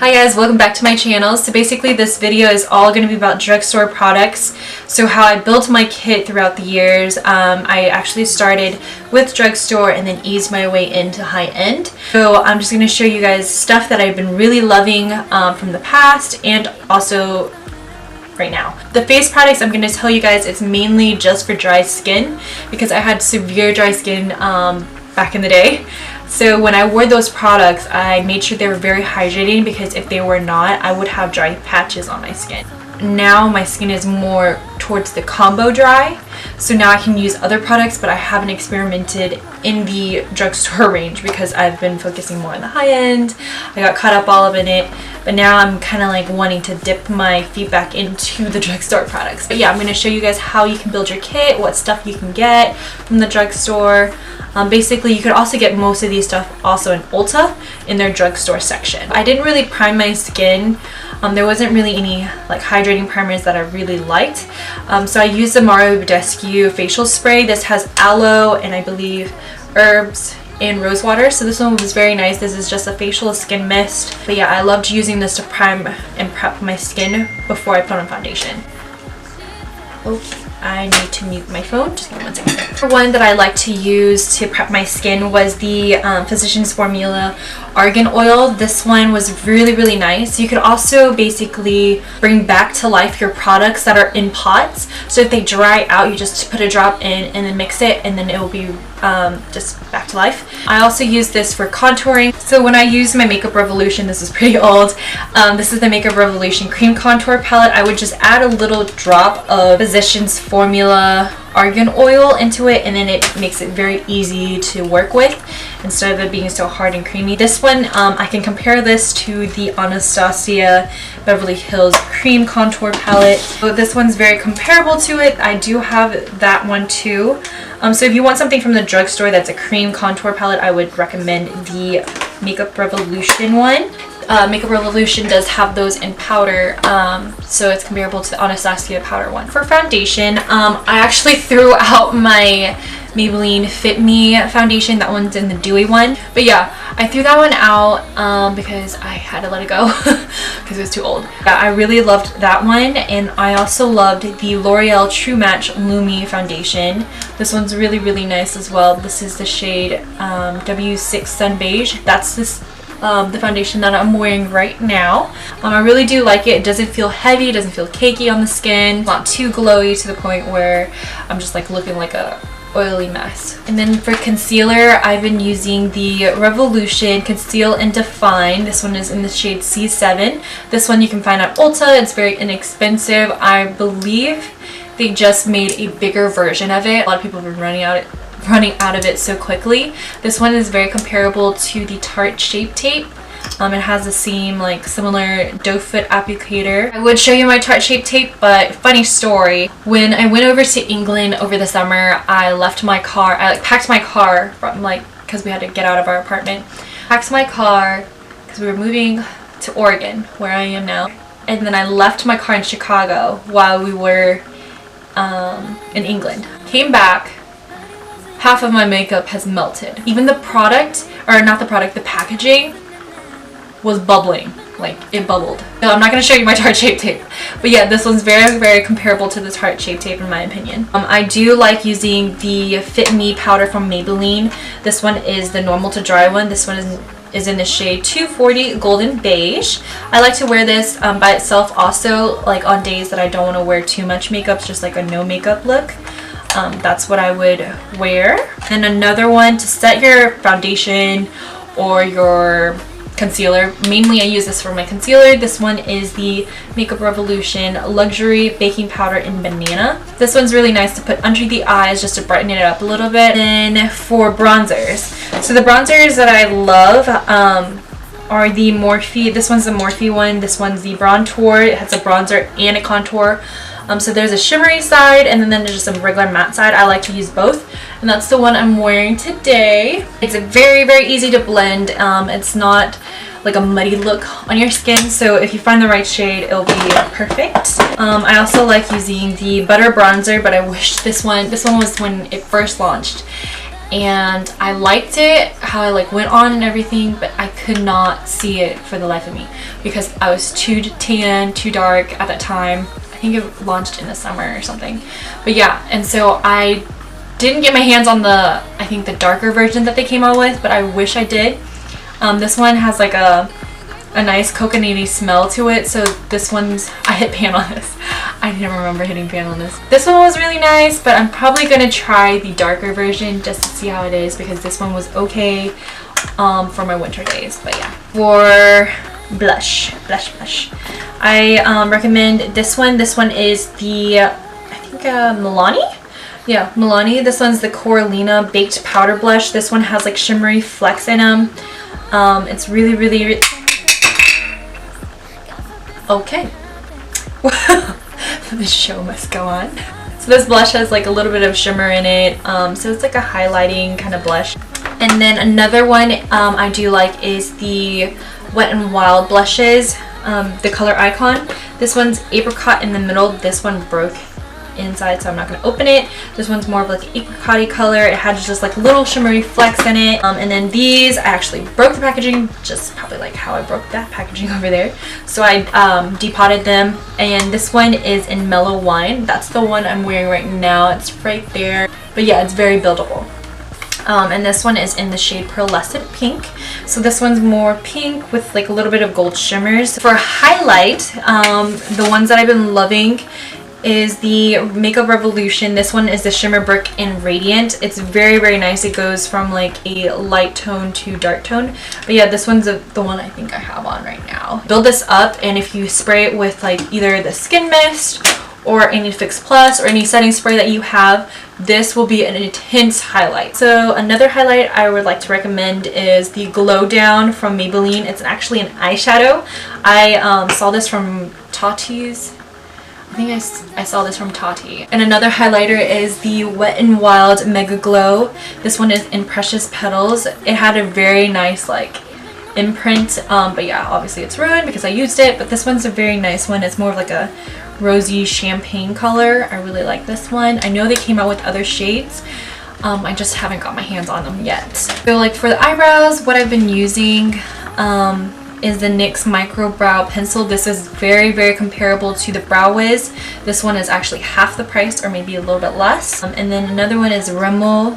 Hi guys, welcome back to my channel. So basically this video is all going to be about drugstore products. So how I built my kit throughout the years. I actually started with drugstore and then eased my way into high-end. So I'm just going to show you guys stuff that I've been really loving from the past and also right now. The face products I'm going to tell you guys, it's mainly just for dry skin because I had severe dry skin back in the day. So when I wore those products, I made sure they were very hydrating because if they were not, I would have dry patches on my skin. Now my skin is more towards the combo dry, so now I can use other products, but I haven't experimented in the drugstore range because I've been focusing more on the high end. I got caught up all up in it, but now I'm kind of like wanting to dip my feet back into the drugstore products. But yeah, I'm going to show you guys how you can build your kit, what stuff you can get from the drugstore. Basically, you could also get most of these stuff also in Ulta in their drugstore section. I didn't really prime my skin. There wasn't really any like hydrating primers that I really liked. So I used the Mario Badescu facial spray. This has aloe and I believe herbs and rose water. So this one was very nice. This is just a facial skin mist. But yeah, I loved using this to prime and prep my skin before I put on foundation. Okay. I need to mute my phone. Just give me 1 second. The one that I like to use to prep my skin was the Physicians Formula Argan Oil. This one was really nice. You could also basically bring back to life your products that are in pots. So if they dry out, you just put a drop in and then mix it and then it will be just back to life. I also use this for contouring. So when I use my Makeup Revolution, this is pretty old. This is the Makeup Revolution Cream Contour Palette. I would just add a little drop of Physicians Formula Argan Oil into it and then it makes it very easy to work with instead of it being so hard and creamy. This one, I can compare this to the Anastasia Beverly Hills Cream Contour Palette. So this one's very comparable to it. I do have that one too. So if you want something from the drugstore that's a cream contour palette, I would recommend the Makeup Revolution one. Makeup Revolution does have those in powder, so it's comparable to the Anastasia powder one. For foundation, I actually threw out my Maybelline Fit Me foundation. That one's in the dewy one. But yeah, I threw that one out because I had to let it go because it was too old. Yeah, I really loved that one, and I also loved the L'Oreal True Match Lumi foundation. This one's really nice as well. This is the shade W6 Sun Beige. That's the foundation that I'm wearing right now. I really do like it. It doesn't feel heavy, it doesn't feel cakey on the skin. It's not too glowy to the point where I'm just like looking like a oily mess. And then for concealer, I've been using the Revolution Conceal and Define. This one is in the shade C7. This one you can find at Ulta. It's very inexpensive. I believe they just made a bigger version of it. A lot of people have been running out of it so quickly. This one is very comparable to the Tarte Shape Tape. It has the same like similar doe foot applicator. I would show you my Tarte Shape Tape, but funny story, when I went over to England over the summer, I left my car, I like packed my car from like, because we had to get out of our apartment. Packed my car because we were moving to Oregon, where I am now. And then I left my car in Chicago while we were in England. Came back, half of my makeup has melted. Even the product, or not the product, the packaging was bubbling. Like, it bubbled. So I'm not going to show you my Tarte Shape Tape. But yeah, this one's very comparable to the Tarte Shape Tape in my opinion. I do like using the Fit Me powder from Maybelline. This one is the normal to dry one. This one is in the shade 240 Golden Beige. I like to wear this by itself also, like on days that I don't want to wear too much makeup, it's just like a no makeup look. That's what I would wear. And another one to set your foundation or your concealer. Mainly I use this for my concealer. This one is the Makeup Revolution Luxury Baking Powder in Banana. This one's really nice to put under the eyes just to brighten it up a little bit. Then for bronzers. So the bronzers that I love are the Morphe. This one's the Morphe one. This one's the Brontour. It has a bronzer and a contour. So there's a shimmery side and then there's just a regular matte side. I like to use both, and that's the one I'm wearing today. It's very easy to blend. It's not like a muddy look on your skin, so if you find the right shade, it'll be perfect. I also like using the Butter Bronzer, but I wish this one was when it first launched. and I liked it, how I like went on and everything, but I could not see it for the life of me because I was too tan, too dark at that time. I think it launched in the summer or something. But yeah, and so I didn't get my hands on the, I think the darker version that they came out with, but I wish I did. This one has like a nice coconutty smell to it, so this one's, I hit pan on this. I didn't remember hitting pan on this. This one was really nice, but I'm probably gonna try the darker version just to see how it is, because this one was okay for my winter days. But yeah, for blush, I recommend this one. This one is the, I think Milani? Yeah, Milani. This one's the Coralina Baked Powder Blush. This one has like shimmery flecks in them. It's really okay. The show must go on. So this blush has like a little bit of shimmer in it, so it's like a highlighting kind of blush. And then another one I do like is the Wet n Wild blushes, the color Icon. This one's apricot in the middle. This one broke inside, so I'm not going to open it. This one's more of like an apricot-y color. It had just like little shimmery flecks in it. And then these, I actually broke the packaging, just probably like how I broke that packaging over there. So I depotted them, and this one is in Mellow Wine. That's the one I'm wearing right now. It's right there. But yeah, it's very buildable. And this one is in the shade Pearlescent Pink. So this one's more pink with like a little bit of gold shimmers. For highlight, the ones that I've been loving is the Makeup Revolution. This one is the Shimmer Brick in Radiant. It's very nice. It goes from like a light tone to dark tone. But yeah, this one's the one I think I have on right now. Build this up, and if you spray it with like either the Skin Mist or any Fix Plus or any setting spray that you have, this will be an intense highlight. So another highlight I would like to recommend is the Glow Down from Maybelline. It's actually an eyeshadow. I saw this from Tati's. I think I saw this from Tati. And another highlighter is the Wet n Wild Megaglo. This one is in Precious Petals. It had a very nice like imprint, but yeah, obviously it's ruined because I used it, but this one's a very nice one. It's more of like a rosy champagne color. I really like this one. I know they came out with other shades. I just haven't got my hands on them yet. So like for the eyebrows, what I've been using is the NYX Micro Brow Pencil. This is very comparable to the Brow Wiz. This one is actually half the price or maybe a little bit less. And then another one is Rimmel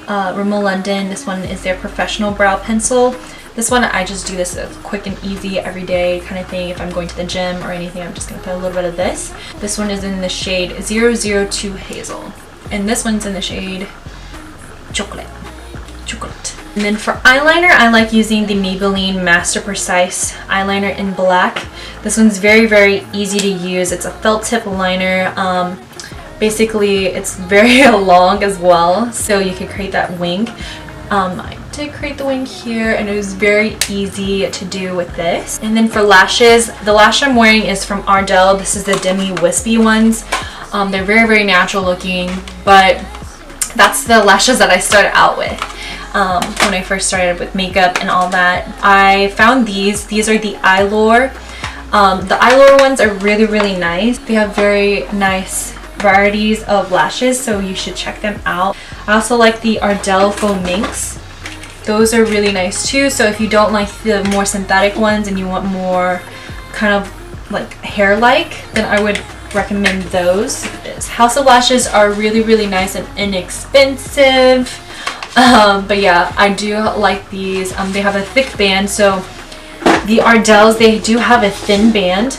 London. This one is their Professional Brow Pencil. This one, I just do this as quick and easy everyday kind of thing. If I'm going to the gym or anything, I'm just going to put a little bit of this. This one is in the shade 002 Hazel. And this one's in the shade Chocolate. And then for eyeliner, I like using the Maybelline Master Precise eyeliner in black. This one's very easy to use. It's a felt tip liner. Basically, it's very long as well, so you can create that wing. I did create the wing here, and it was very easy to do with this. And then for lashes, the lash I'm wearing is from Ardell. This is the Demi Wispy ones. They're very natural looking, but that's the lashes that I started out with. When I first started with makeup and all that. I found these. These are the Eyelure. The Eyelure ones are really nice. They have very nice varieties of lashes, so you should check them out. I also like the Ardell Fauxminks. Those are really nice too. So if you don't like the more synthetic ones and you want more kind of like hair-like, then I would recommend those. House of Lashes are really nice and inexpensive. But yeah, I do like these. They have a thick band, so the Ardells, they do have a thin band,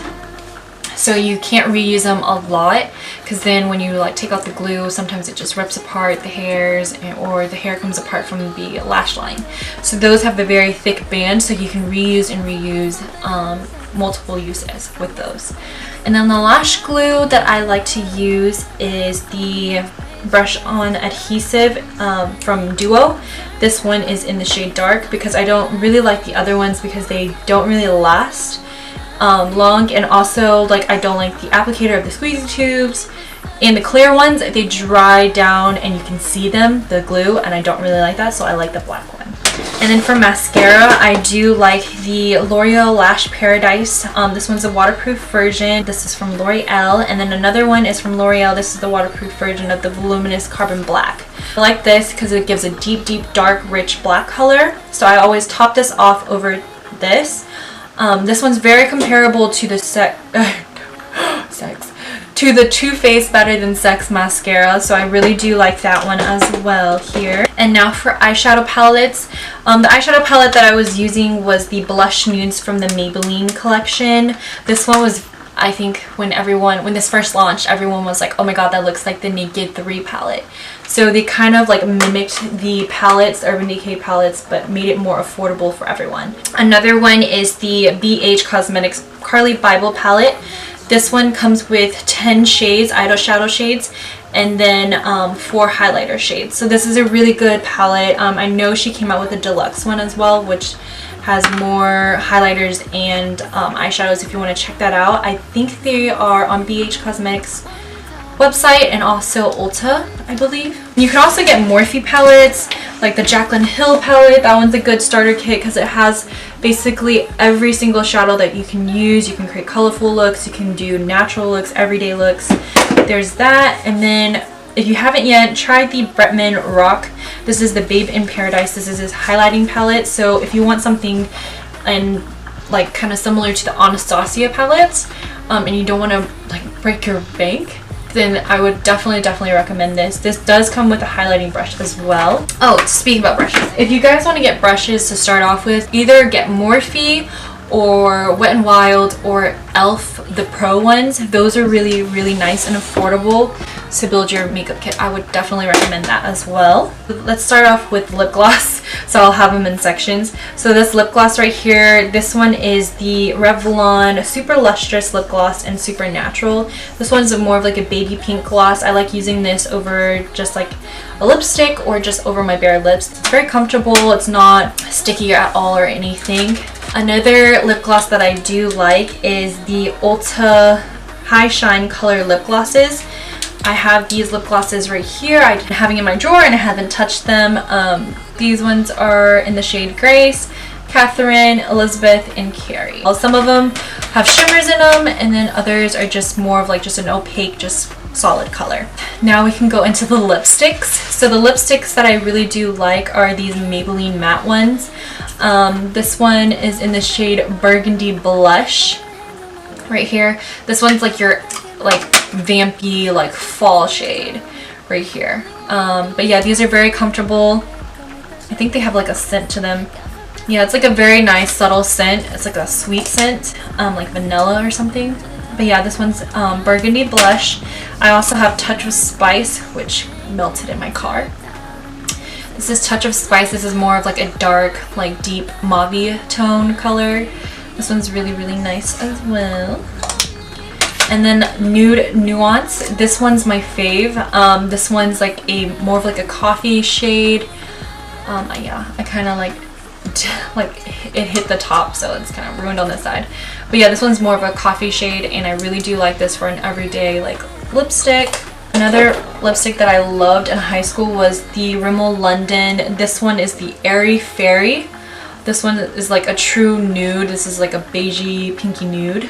so you can't reuse them a lot, because then when you like take out the glue, sometimes it just rips apart the hairs, or the hair comes apart from the lash line. So those have a very thick band, so you can reuse and reuse multiple uses with those. And then the lash glue that I like to use is the brush on adhesive from Duo. This one is in the shade Dark because I don't really like the other ones because they don't really last long, and also like I don't like the applicator of the squeezy tubes, and the clear ones, they dry down and you can see them, the glue, and I don't really like that, so I like the black one. And then for mascara, I do like the L'Oreal Lash Paradise. This one's a waterproof version. This is from L'Oreal. And then another one is from L'Oreal. This is the waterproof version of the Voluminous Carbon Black. I like this because it gives a deep, deep, dark, rich black color. So I always top this off over this. This one's very comparable to the to the Too Faced Better Than Sex mascara, so I really do like that one as well here. And now for eyeshadow palettes. The eyeshadow palette that I was using was the Blush Nudes from the Maybelline collection. This one was, I think, when this first launched, everyone was like, oh my god, that looks like the Naked 3 palette. So they kind of like mimicked the palettes, Urban Decay palettes, but made it more affordable for everyone. Another one is the Beige Cosmetics Carli Bybel palette. This one comes with 10 shades, eyeshadow shades, and then 4 highlighter shades. So this is a really good palette. I know she came out with a deluxe one as well, which has more highlighters and eyeshadows if you want to check that out. I think they are on BH Cosmetics website and also Ulta, I believe. You can also get Morphe palettes, like the Jaclyn Hill palette. That one's a good starter kit because it has basically every single shadow that you can use. You can create colorful looks, you can do natural looks, everyday looks. There's that. And then if you haven't yet, try the Bretman Rock. This is the Babe in Paradise. This is his highlighting palette. So if you want something and like kind of similar to the Anastasia palettes, and you don't want to like break your bank, then I would definitely recommend this. This does come with a highlighting brush as well. Oh, speaking about brushes, if you guys want to get brushes to start off with, either get Morphe or Wet n Wild or e.l.f. the Pro ones. Those are really, really nice and affordable to build your makeup kit. I would definitely recommend that as well. Let's start off with lip gloss. So I'll have them in sections. So this lip gloss right here, this one is the Revlon Super Lustrous Lip Gloss and Super Natural. This one's more of like a baby pink gloss. I like using this over just like a lipstick or just over my bare lips. It's very comfortable. It's not sticky at all or anything. Another lip gloss that I do like is the Ulta High Shine Color Lip Glosses. I have these lip glosses right here. I'm having in my drawer and I haven't touched them. These ones are in the shade Grace, Catherine, Elizabeth, and Carrie. Well, some of them have shimmers in them, and then others are just more of like just an opaque, just solid color. Now we can go into the lipsticks. So the lipsticks that I really do like are these Maybelline matte ones. This one is in the shade Burgundy Blush right here. This one's like your like vampy like fall shade right here. But yeah, these are very comfortable. I think they have like a scent to them. Yeah, it's like a very nice subtle scent. It's like a sweet scent, like vanilla or something. But yeah, this one's Burgundy Blush. I also have Touch of Spice, which melted in my car. This is Touch of Spice. This is more of like a dark, like deep mauve tone color. This one's really, really nice as well. And then Nude Nuance. This one's my fave. This one's like a more of like a coffee shade. Yeah, I kind of like it hit the top, so it's kind of ruined on this side. But yeah, this one's more of a coffee shade, and I really do like this for an everyday like lipstick. Another lipstick that I loved in high school was the Rimmel London. This one is the Airy Fairy. This one is like a true nude. This is like a beigey pinky nude.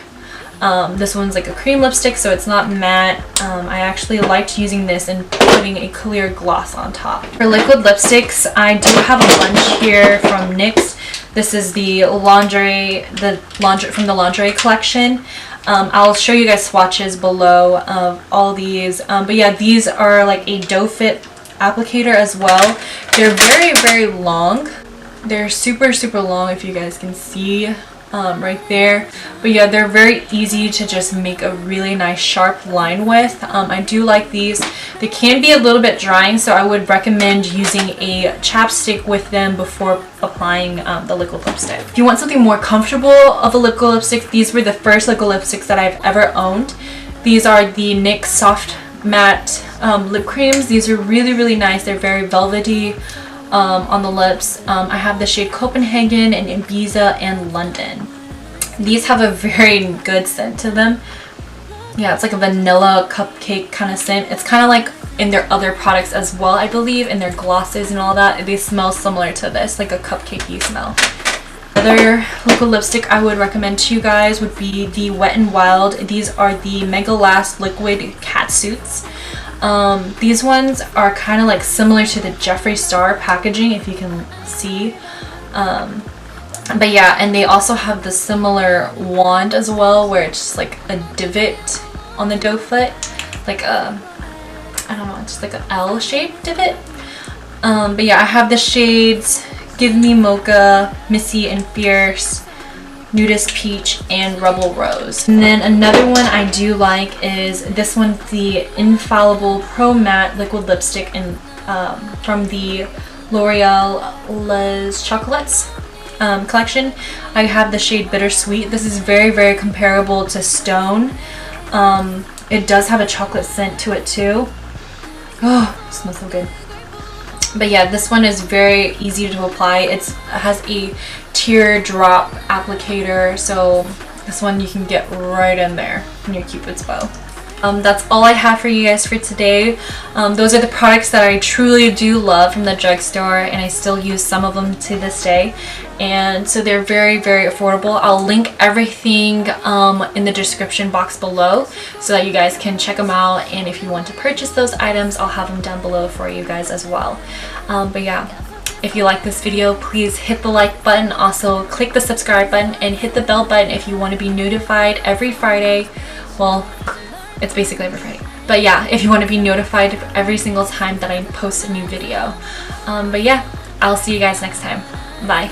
This one's like a cream lipstick, so it's not matte. I actually liked using this and putting a clear gloss on top. For liquid lipsticks, I do have a bunch here from NYX. This is the lingerie from the lingerie collection. I'll show you guys swatches below of all these. But yeah, these are like a doe fit applicator as well. They're very, very long. They're super, super long, if you guys can see. Right there. But yeah, they're very easy to just make a really nice sharp line with. I do like these. They can be a little bit drying, so I would recommend using a chapstick with them before applying the liquid lipstick. If you want something more comfortable of a liquid lipstick, these were the first liquid lipsticks that I've ever owned. These are the NYX Soft Matte lip creams. These are really, really nice. They're very velvety on the lips. I have the shade Copenhagen and Ibiza and London. These have a very good scent to them. Yeah, it's like a vanilla cupcake kind of scent. It's kind of like in their other products as well, I believe, in their glosses and all that. They smell similar to this, like a cupcakey smell. Another liquid lipstick I would recommend to you guys would be the Wet n Wild. These are the Mega Last Liquid Catsuits. These ones are kind of like similar to the Jeffree Star packaging, if you can see. But yeah, and they also have the similar wand as well, where it's just like a divot on the doe foot, like a, I don't know, it's just like an L-shaped divot. But yeah, I have the shades Give Me Mocha, Missy and Fierce, Nudist Peach, and Rebel Rose. And then another one I do like is this one's the Infallible Pro Matte Liquid Lipstick in, from the Loreal Les Chocolates collection. I have the shade Bittersweet. This is very, very comparable to Stone. It does have a chocolate scent to it too. Oh, it smells so good. But yeah, this one is very easy to apply. It has a teardrop applicator, so this one you can get right in there in your Cupid's bow. That's all I have for you guys for today. Those are the products that I truly do love from the drugstore, and I still use some of them to this day. And so they're very, very affordable. I'll link everything in the description box below so that you guys can check them out. And if you want to purchase those items, I'll have them down below for you guys as well. But yeah, if you like this video, please hit the like button. Also, click the subscribe button and hit the bell button if you want to be notified every Friday. Well, it's basically every Friday. But yeah, if you want to be notified every single time that I post a new video. But yeah, I'll see you guys next time. Bye.